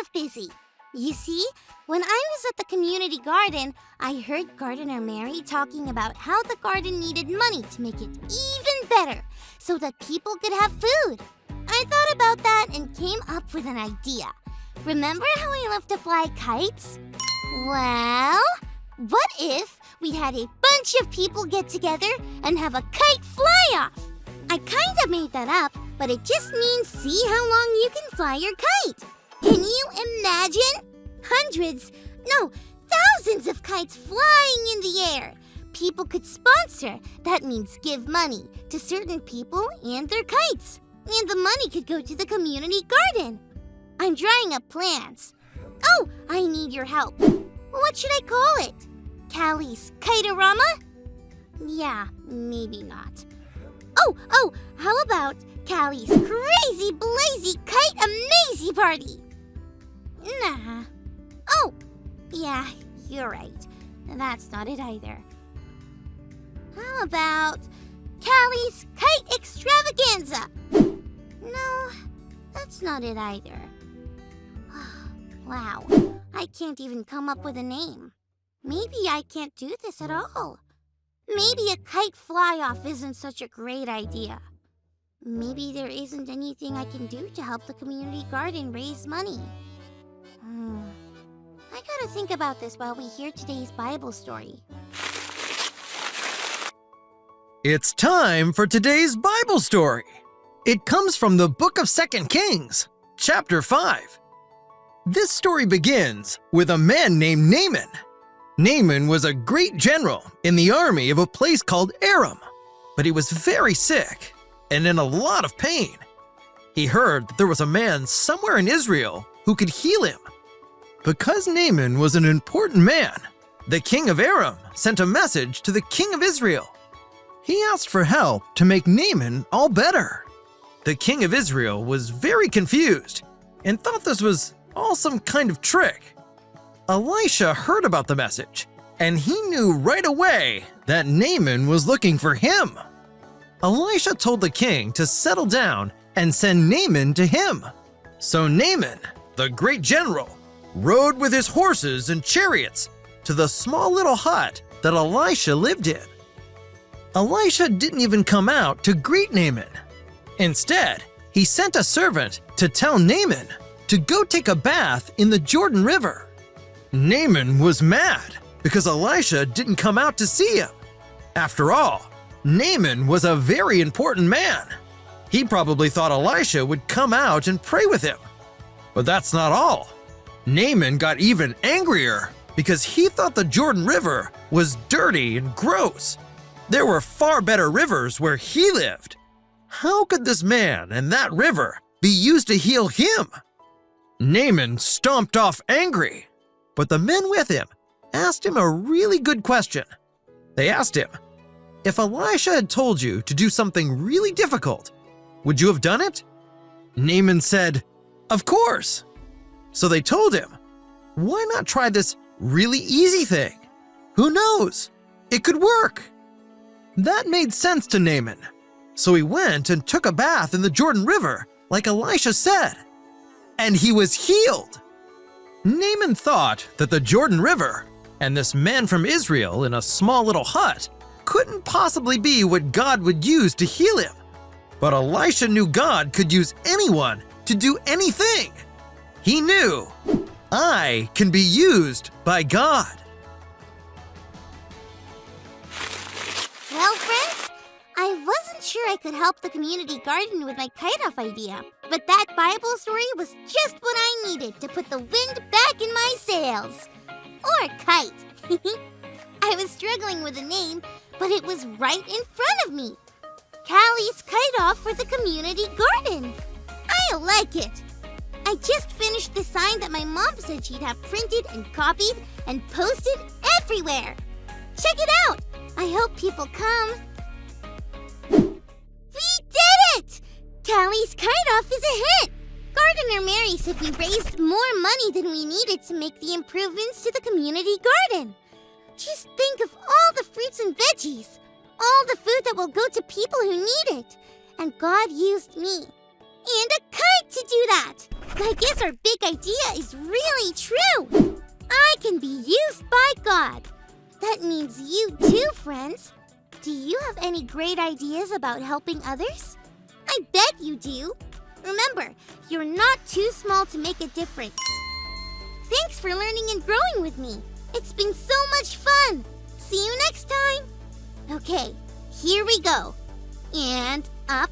of busy. You see, when I was at the community garden, I heard Gardener Mary talking about how the garden needed money to make it even better so that people could have food. I thought about that and came up with an idea. Remember how I love to fly kites? Well, what if we had a bunch of people get together and have a kite fly-off? I kind of made that up, but it just means see how long you can fly your kite. Can you imagine? Hundreds, no, thousands of kites flying in the air. People could sponsor, that means give money, to certain people and their kites. And the money could go to the community garden. I'm drawing up plans. Oh, I need your help. What should I call it? Callie's Kite-a-rama? Yeah, maybe not. Oh, how about Callie's Crazy Blazy Kite-a-mazy Party? Nah. Oh, yeah, you're right. That's not it either. How about Callie's Kite Extravaganza? No, that's not it either. Wow, I can't even come up with a name. Maybe I can't do this at all. Maybe a kite fly-off isn't such a great idea. Maybe there isn't anything I can do to help the community garden raise money. I gotta think about this while we hear today's Bible story. It's time for today's Bible story. It comes from the book of 2 Kings, chapter 5. This story begins with a man named Naaman. Naaman was a great general in the army of a place called Aram, but he was very sick and in a lot of pain. He heard that there was a man somewhere in Israel who could heal him. Because Naaman was an important man, the king of Aram sent a message to the king of Israel. He asked for help to make Naaman all better. The king of Israel was very confused and thought this was all some kind of trick. Elisha heard about the message, and he knew right away that Naaman was looking for him. Elisha told the king to settle down and send Naaman to him. So Naaman, the great general, rode with his horses and chariots to the small little hut that Elisha lived in. Elisha didn't even come out to greet Naaman. Instead, he sent a servant to tell Naaman to go take a bath in the Jordan River. Naaman was mad because Elisha didn't come out to see him. After all, Naaman was a very important man. He probably thought Elisha would come out and pray with him. But that's not all. Naaman got even angrier because he thought the Jordan River was dirty and gross. There were far better rivers where he lived. How could this man and that river be used to heal him? Naaman stomped off angry, but the men with him asked him a really good question. They asked him, if Elisha had told you to do something really difficult, would you have done it? Naaman said, of course. So they told him, why not try this really easy thing? Who knows? It could work. That made sense to Naaman. So he went and took a bath in the Jordan River, like Elisha said. And he was healed. Naaman thought that the Jordan River and this man from Israel in a small little hut couldn't possibly be what God would use to heal him. But Elisha knew God could use anyone to do anything. He knew, I can be used by God. Well, friends, I wasn't sure I could help the community garden with my kite-off idea, but that Bible story was just what I needed to put the wind back in my sails. Or kite. I was struggling with a name, but it was right in front of me. Callie's Kite-Off for the community garden. I like it. I just finished the sign that my mom said she'd have printed and copied and posted everywhere. Check it out. I hope people come. We did it! Callie's Kite-Off is a hit. Gardener Mary said we raised more money than we needed to make the improvements to the community garden. Just think of all the fruits and veggies, all the food that will go to people who need it. And God used me and a kite to do that. I guess our big idea is really true. I can be used by God. That means you too, friends. Do you have any great ideas about helping others? I bet you do. Remember, you're not too small to make a difference. Thanks for learning and growing with me. It's been so much fun. See you next time. Okay, here we go. And up,